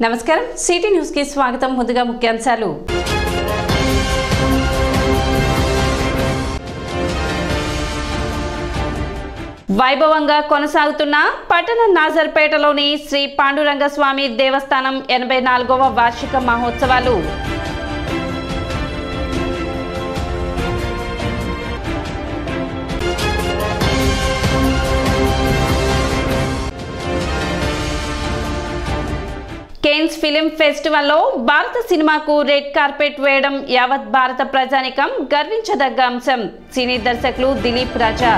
నమస్కారం city news కి స్వాగతం. ముందుగా ముఖ్యాంశాలు. వైభవంగా కొనసాగుతున్న పట్టణ నాజర్పేటలోని శ్రీ పాండురంగ స్వామి దేవస్థానం 84వ వార్షిక మహోత్సవాలు. కేన్స్ ఫిలిం ఫెస్టివల్లో భారత సినిమాకు రెడ్ కార్పెట్ వేయడం యావత్ భారత ప్రజానికం గర్వించదగ్గ అంశం. సినీ దర్శకులు దిలీప్ రాజా.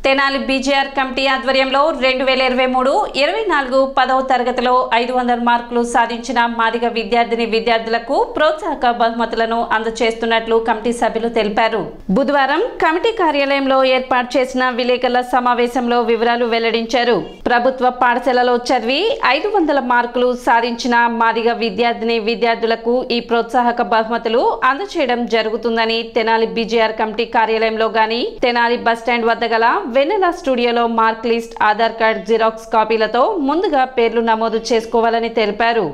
తెనాలి బీజేఆర్ కమిటీ ఆధ్వర్యంలో 2023-24 10వ తరగతిలో 500 మార్కులు సాధించిన మాదిగ విద్యార్థులకు ప్రోత్సాహక బహుమతులను అందజేస్తున్నట్లు కమిటీ సభ్యులు తెలిపారు. బుధవారం కమిటీ కార్యాలయంలో ఏర్పాటు చేసిన విలేకరుల సమావేశంలో వివరాలు వెల్లడించారు. ప్రభుత్వ పాఠశాలలో చదివి 500 మార్కులు సాధించిన మాదిగ విద్యార్థులకు ఈ ప్రోత్సాహక బహుమతులు అందజేయడం జరుగుతుందని తెనాలి బీజేఆర్ కమిటీ కార్యాలయంలో గాని తెనాలి బస్టాండ్ వద్ద గల వెన్నెల స్టూడియోలో mark list, Aadhaar card xerox కాపీలతో ముందుగా పేర్లు నమోదు చేసుకోవాలని తెలిపారు.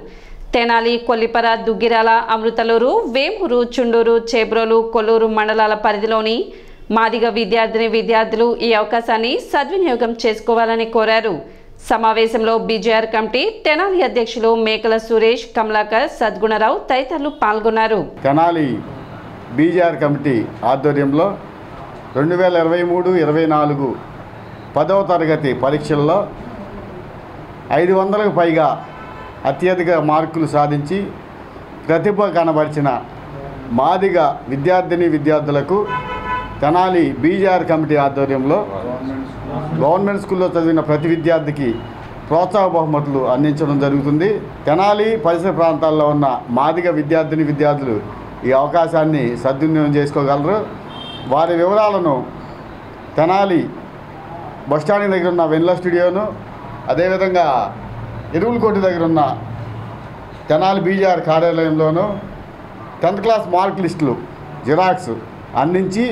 తెనాలి, కొల్లిపర, దుగ్గిరాల, అమృతలూరు, వేమూరు, చుండూరు, చేబ్రోలు, కొల్లూరు మండలాల పరిధిలోని మాదిగ విద్యార్థులు ఈ అవకాశాన్ని సద్వినియోగం చేసుకోవాలని కోరారు. సమావేశంలో బీజేఆర్ కమిటీ తెనాలి అధ్యక్షులు మేకల సురేష్, కమలాకర్, సద్గుణరావు తదితరులు పాల్గొన్నారు. తెనాలి బీజేఆర్ కమిటీ ఆధ్వర్యంలో 2023-24 10వ తరగతి పరీక్షల్లో 500కు పైగా అత్యధిక మార్కులు సాధించి ప్రతిభ కనబరిచిన మాదిగ విద్యార్థులకు తెనాలి బీజేఆర్ కమిటీ ఆధ్వర్యంలో గవర్నమెంట్ స్కూల్లో చదివిన ప్రతి విద్యార్థికి ప్రోత్సాహ బహుమతులు అందించడం జరుగుతుంది. తెనాలి పరిసర ప్రాంతాల్లో ఉన్న మాదిగ విద్యార్థులు ఈ అవకాశాన్ని సద్వినియోగం చేసుకోగలరు. వారి వివరాలను తెనాలి బస్టాండ్ దగ్గర ఉన్న వెన్నెల స్టూడియోను, అదేవిధంగా ఎరువులకోటి దగ్గర ఉన్న తెనాలి బీజేఆర్ కార్యాలయంలోనూ 10th క్లాస్ మార్క్ లిస్టులు జిరాక్స్ అందించి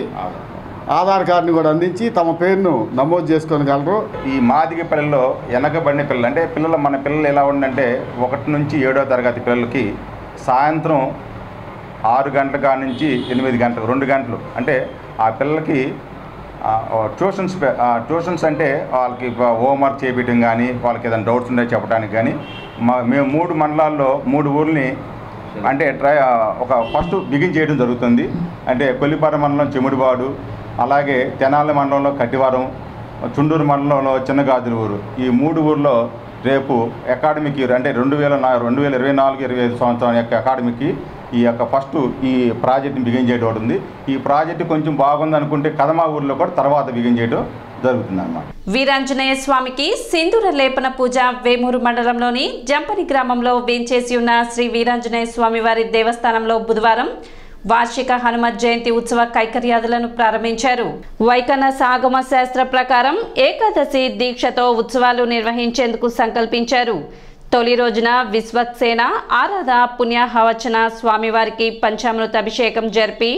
ఆధార్ కార్డుని కూడా అందించి తమ పేరును నమోదు చేసుకోగలరు. ఈ మాదిగ పిల్లల్లో వెనకబడిన పిల్లలు అంటే మన పిల్లలు ఎలా ఉండంటే 1 నుంచి 7వ తరగతి పిల్లలకి సాయంత్రం 6 గంటల కాడి నుంచి 8 గంటలు 2 గంటలు అంటే ఆ పిల్లలకి ట్యూషన్స్ అంటే వాళ్ళకి హోంవర్క్ చేయించడం కానీ, వాళ్ళకి ఏదైనా డౌట్స్ ఉంటే చెప్పడానికి కానీ మేము 3 మండలాల్లో 3 ఊర్లని అంటే ఒక ఫస్ట్ బిగిన్ చేయడం జరుగుతుంది. అంటే కొల్లిపార మండలం చెముడివాడు, అలాగే తెనాలి మండలంలో కట్టివారం, చుండూరు మండలంలో చిన్నగాజుల ఊరు. ఈ 3 ఊర్లో రేపు అకాడమిక్ ఇయర్ అంటే 2024-25 సంవత్సరం యొక్క అకాడమిక్కి ఈ యొక్క ఫస్ట్ ఈ ప్రాజెక్ట్ని బిగిన్ చేయడం ఉంది. ఈ ప్రాజెక్టు కొంచెం బాగుంది అనుకుంటే కదమా ఊర్లో కూడా తర్వాత బిగిన్ చేయడం జరుగుతుంది అన్నమాట. వీరాంజనేయ స్వామికి సింధూర లేపన పూజ వేమూరు మండలంలోని జంపని గ్రామంలో వేంచేసి ఉన్న శ్రీ వీరాంజనేయ స్వామి వారి దేవస్థానంలో బుధవారం వార్షిక హనుమత్ జయంతి ఉత్సవ కైకర్యాదులను ప్రారంభించారు. వైఖనస ఆగమ శాస్త్ర ప్రకారం ఏకాదశి దీక్షతో ఉత్సవాలు నిర్వహించేందుకు సంకల్పించారు. తొలి రోజున విశ్వక్సేన ఆరాధ పుణ్యాహవచన స్వామివారికి పంచామృత అభిషేకం జరిపి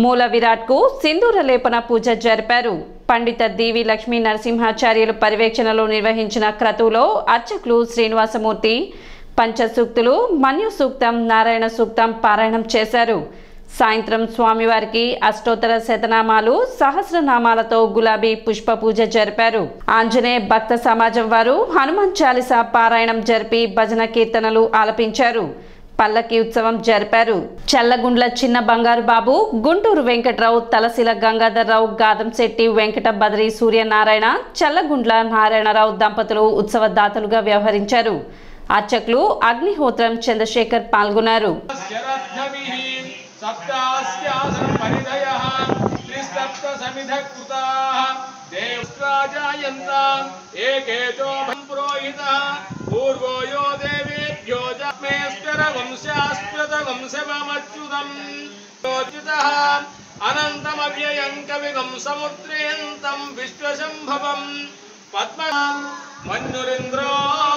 మూల విరాట్కు సింధూర లేపన పూజ జరిపారు. పండిత దీవి లక్ష్మీ నరసింహాచార్యులు పర్యవేక్షణలో నిర్వహించిన క్రతువులో అర్చకులు శ్రీనివాసమూర్తి పంచసూక్తులు, మన్యు సూక్తం, నారాయణ సూక్తం పారాయణం చేశారు. సాయంత్రం స్వామివారికి అష్టోత్తర శతనామాలు, సహస్రనామాలతో గులాబీ పుష్ప పూజ జరిపారు. ఆంజనేయ భక్త సమాజం వారు హనుమాన్ చాలీసా పారాయణం జరిపి భజన కీర్తనలు ఆలపించారు. పల్లకి ఉత్సవం జరిపారు. చల్లగుండ్ల చిన్న బంగారు బాబు, గుంటూరు వెంకటరావు, తలశీల గంగాధర్రావు, గాదంశెట్టి వెంకట బద్రి సూర్యనారాయణ, చల్లగుండ్ల నారాయణరావు దంపతులు ఉత్సవ దాతలుగా వ్యవహరించారు. అర్చకులు అగ్నిహోత్రం చంద్రశేఖర్ పాల్గొన్నారు. అనంతమవ్యయం కవిగం సముద్రేంతం విశ్వశంభవం పద్మ మన్యురింద్రో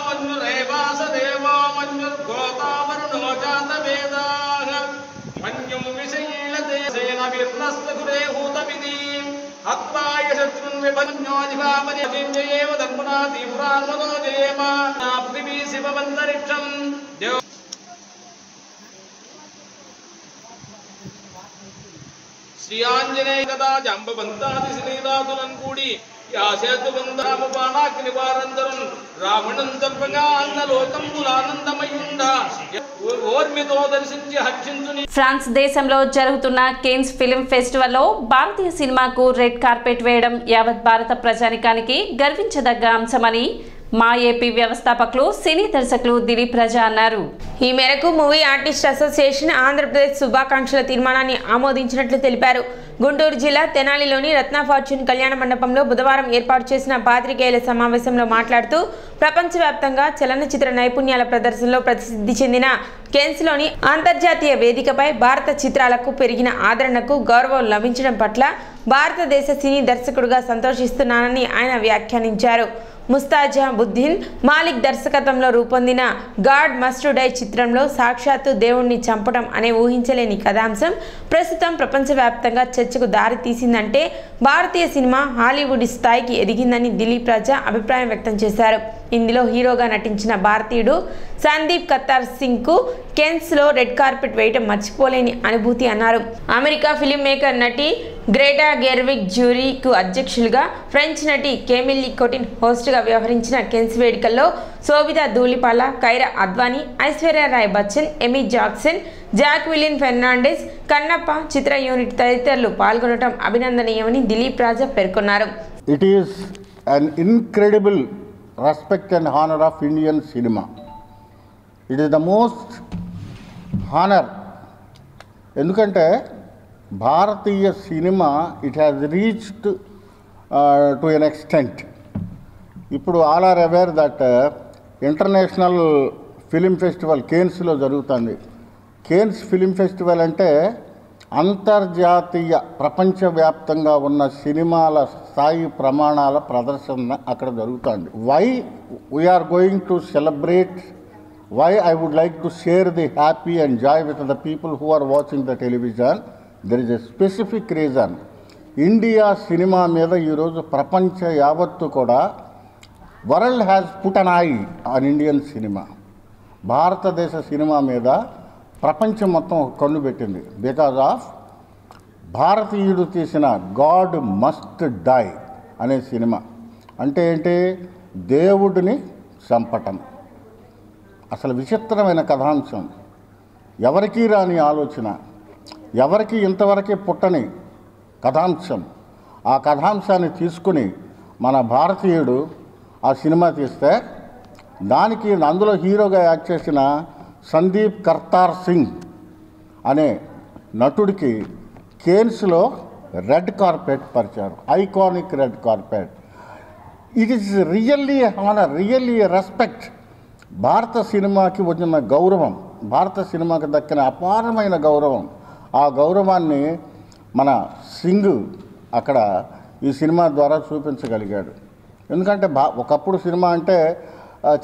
మన్యురేవాసదేవో మన్యుర్గోతావరుణో జాతవేదాః మన్యుం విశైలతే సేన విర్నస్తగురే హూతమిదీం హత్వాయ శత్రున్ విభజ్ఞోధిపామని అజింజయేవ ధర్మనా తీవ్రాన్మదో జయేమ పృథివీ శివమంతరిక్షం శ్రీ ఆంజనేయ కదా జంబవంతాది శ్రీరాతులను కూడి యాసేతుబంధాము బాణాగ్ని వారందరం రావణం తప్పగా అన్నలోకంబులానందమయ్యుండ ఓర్మితో దర్శించి హర్షించుని. ఫ్రాన్స్ దేశంలో జరుగుతున్న కేన్స్ ఫిల్మ్ ఫెస్టివల్లో భారతీయ సినిమాకు రెడ్ కార్పెట్ వేయడం యావత్ భారత ప్రజానికానికి గర్వించదగ్గ అంశమని మా ఏపీ వ్యవస్థాపకులు సినీ దర్శకులు దిలీప్ రాజా అన్నారు. ఈ మేరకు మూవీ ఆర్టిస్ట్ అసోసియేషన్ ఆంధ్రప్రదేశ్ శుభాకాంక్షల తీర్మానాన్ని ఆమోదించినట్లు తెలిపారు. గుంటూరు జిల్లా తెనాలిలోని రత్న ఫార్చ్యూన్ కళ్యాణ మండపంలో బుధవారం ఏర్పాటు చేసిన పాత్రికేయుల సమావేశంలో మాట్లాడుతూ ప్రపంచవ్యాప్తంగా చలనచిత్ర నైపుణ్యాల ప్రదర్శనలో ప్రసిద్ధి చెందిన కేన్స్లోని అంతర్జాతీయ వేదికపై భారత చిత్రాలకు పెరిగిన ఆదరణకు గౌరవం లభించడం పట్ల భారతదేశ సినీ దర్శకుడిగా సంతోషిస్తున్నానని ఆయన వ్యాఖ్యానించారు. ముస్తాజా బుద్దీన్ మాలిక్ దర్శకత్వంలో రూపొందిన గాడ్ మస్ట్ డై చిత్రంలో సాక్షాత్తు దేవుణ్ణి చంపడం అనే ఊహించలేని కథాంశం ప్రస్తుతం ప్రపంచవ్యాప్తంగా చర్చకు దారి తీసిందంటే భారతీయ సినిమా హాలీవుడ్ స్థాయికి ఎదిగిందని దిలీప్ రాజా అభిప్రాయం వ్యక్తం చేశారు. ఇందులో హీరోగా నటించిన భారతీయుడు సందీప్ కత్తార్ సింగ్కు కేన్స్లో రెడ్ కార్పెట్ వేయటం మర్చిపోలేని అనుభూతి అన్నారు. అమెరికా ఫిలిం మేకర్ నటి గ్రేటా గెర్విగ్ జ్యూరీకు అధ్యక్షులుగా ఫ్రెంచ్ నటి కేమిల్లీ కోటిన్ హోస్ట్గా వ్యవహరించిన కేన్స్ వేడుకల్లో శోభితా ధూళిపాల, కైరా అద్వానీ, ఐశ్వర్య రాయ్ బచ్చన్, ఎమీ జాక్సన్, జాక్విలిన్ ఫెర్నాండెస్, కన్నప్ప చిత్ర యూనిట్ తదితరులు పాల్గొనడం అభినందనీయమని దిలీప్ రాజా పేర్కొన్నారు. It is an incredible respect and honour of Indian cinema. It is the most honour. ఎందుకంటే భారతీయ cinema it has reached to an extent. ఇప్పుడు all are aware that international film festival కేన్స్లో జరుగుతుంది. కేన్స్ ఫిలిం ఫెస్టివల్ అంటే అంతర్జాతీయ ప్రపంచవ్యాప్తంగా ఉన్న సినిమాల స్థాయి ప్రమాణాల ప్రదర్శన అక్కడ జరుగుతుంది. Why we're going to celebrate, why I would like to share the happy and joy with the people who are watching the television. There is a specific reason. India cinema మీద ఈరోజు ప్రపంచ యావత్తు కూడా world has put an I on Indian cinema. భారతదేశ cinema మీద ప్రపంచం మొత్తం కన్ను పెట్టింది. బికాజ్ ఆఫ్ భారతీయుడు తీసిన గాడ్ మస్ట్ డై అనే సినిమా. అంటే ఏంటి? దేవుడిని చంపటం. అసలు విచిత్రమైన కథాంశం, ఎవరికీ రాని ఆలోచన, ఎవరికి ఇంతవరకే పుట్టని కథాంశం. ఆ కథాంశాన్ని తీసుకుని మన భారతీయుడు ఆ సినిమా తీస్తే దానికి అందులో హీరోగా యాక్ట్ చేసిన సందీప్ కర్తార్ సింగ్ అనే నటుడికి కేన్స్లో రెడ్ కార్పెట్ పరిచారు. Iconic red carpet. It is really honour, really respect. భారత సినిమాకి వచ్చిన గౌరవం, భారత సినిమాకి దక్కిన అపారమైన గౌరవం. ఆ గౌరవాన్ని మన సింగ్ అక్కడ ఈ సినిమా ద్వారా చూపించగలిగాడు. ఎందుకంటే ఒకప్పుడు సినిమా అంటే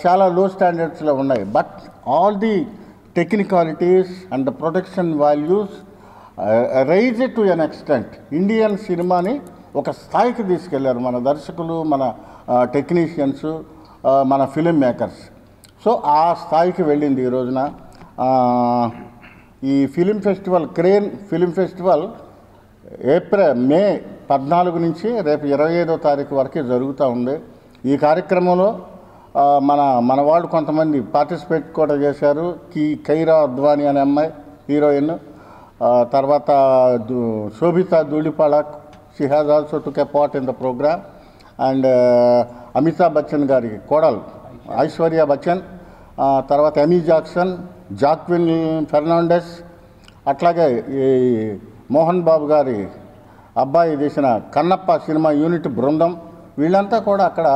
చాలా లో స్టాండర్డ్స్లో ఉన్నాయి. But all the technicalities and production values rise to an extent. Indian సినిమాని ఒక స్థాయికి తీసుకెళ్లారు మన దర్శకులు, మన టెక్నీషియన్స్, మన ఫిలిం మేకర్స్. సో ఆ స్థాయికి వెళ్ళింది ఈ రోజున. ఈ ఫిలిం ఫెస్టివల్, క్రేన్ ఫిలిం ఫెస్టివల్ మే 14 నుంచి రేపు 25వ తారీఖు వరకు జరుగుతూ ఉంది. ఈ కార్యక్రమంలో మన వాళ్ళు కొంతమంది పార్టిసిపేట్ కూడా చేశారు. కైరా అద్వానీ అనే అమ్మాయి హీరోయిన్, తర్వాత Sobhita Dhulipala, she has also took a part in the programme. And Amitabh Bachchan గారి కోడలు ఐశ్వర్య బచ్చన్, తర్వాత ఎమీ జాక్సన్, జాక్విన్ ఫెర్నాండెస్, అట్లాగే ఈ మోహన్ బాబు గారి అబ్బాయి తీసిన కన్నప్ప సినిమా యూనిట్ బృందం, వీళ్ళంతా కూడా అక్కడ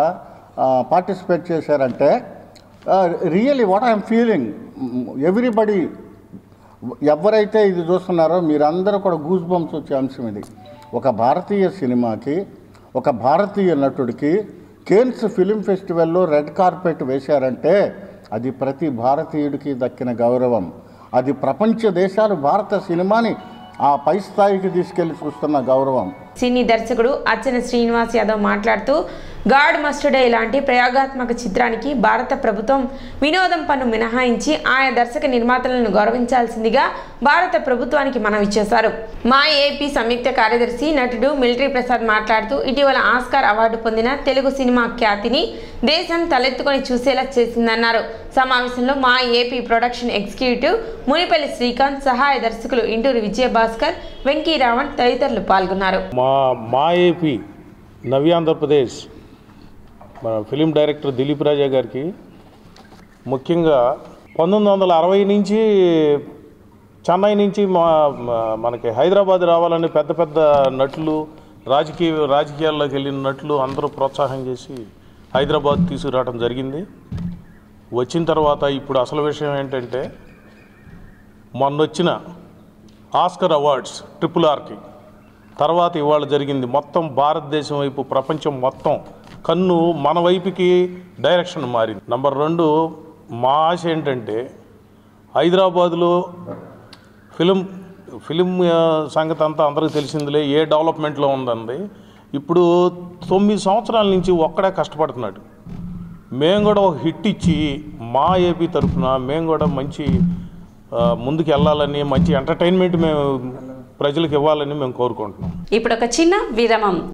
పార్టిసిపేట్ చేశారంటే really what I'm feeling, everybody ఎవరైతే ఇది చూస్తున్నారో మీరందరూ కూడా గూస్ బంప్స్ వచ్చే అంశం ఇది. ఒక భారతీయ సినిమాకి, ఒక భారతీయ నటుడికి కేన్స్ ఫిలిం ఫెస్టివల్లో రెడ్ కార్పెట్ వేశారంటే అది ప్రతి భారతీయుడికి దక్కిన గౌరవం. అది ప్రపంచ దేశాలు భారత సినిమాని ఆ పై స్థాయికి తీసుకెళ్ళి చూస్తున్న గౌరవం. సినీ దర్శకుడు అచ్చన శ్రీనివాస్ యాదవ్ మాట్లాడుతూ గాడ్ మస్ట్ డే ఇలాంటి ప్రయోగాత్మక చిత్రానికి భారత ప్రభుత్వం వినోదం పన్ను మినహాయించి ఆయా దర్శక నిర్మాతలను గౌరవించాల్సిందిగా భారత ప్రభుత్వానికి మనవి చేశారు. మా ఏపీ సంయుక్త కార్యదర్శి నటుడు మిలిటరీ ప్రసాద్ మాట్లాడుతూ ఇటీవల ఆస్కార్ అవార్డు పొందిన తెలుగు సినిమా ఖ్యాతిని దేశం తలెత్తుకొని చూసేలా చేసిందన్నారు. సమావేశంలో మా AP production executive Munipalli Srikanth, సహాయ దర్శకులు ఇంటూరి విజయభాస్కర్, వెంకీ రావణ్ తదితరులు పాల్గొన్నారు. మా ఏపీ నవ్య ఆంధ్రప్రదేశ్ మన ఫిలిం డైరెక్టర్ దిలీప్ రాజా గారికి ముఖ్యంగా 1960 నుంచి చెన్నై నుంచి మనకి హైదరాబాద్ రావాలని పెద్ద పెద్ద నటులు రాజకీయాల్లోకి వెళ్ళిన నటులు అందరూ ప్రోత్సాహం చేసి హైదరాబాద్ తీసుకురావడం జరిగింది. వచ్చిన తర్వాత ఇప్పుడు అసలు విషయం ఏంటంటే మొన్నొచ్చిన ఆస్కర్ అవార్డ్స్ RRRకి తర్వాత ఇవాళ జరిగింది మొత్తం భారతదేశం వైపు ప్రపంచం మొత్తం కన్ను మన వైపుకి డైరెక్షన్ మారింది. నెంబర్ 2 మా ఆశ ఏంటంటే హైదరాబాదులో ఫిలిం సంగతి అంతా అందరికీ తెలిసిందిలే, ఏ డెవలప్మెంట్లో ఉందండి. ఇప్పుడు 9 సంవత్సరాల నుంచి ఒక్కడే కష్టపడుతున్నాడు. మేము కూడా ఒక హిట్ ఇచ్చి మా ఏపీ తరఫున మేము కూడా మంచి ముందుకు వెళ్ళాలని, మంచి ఎంటర్టైన్మెంట్ మేము ప్రజలకు ఇవ్వాలని మేము కోరుకుంటున్నాం. ఇప్పుడు ఒక చిన్న విరామం.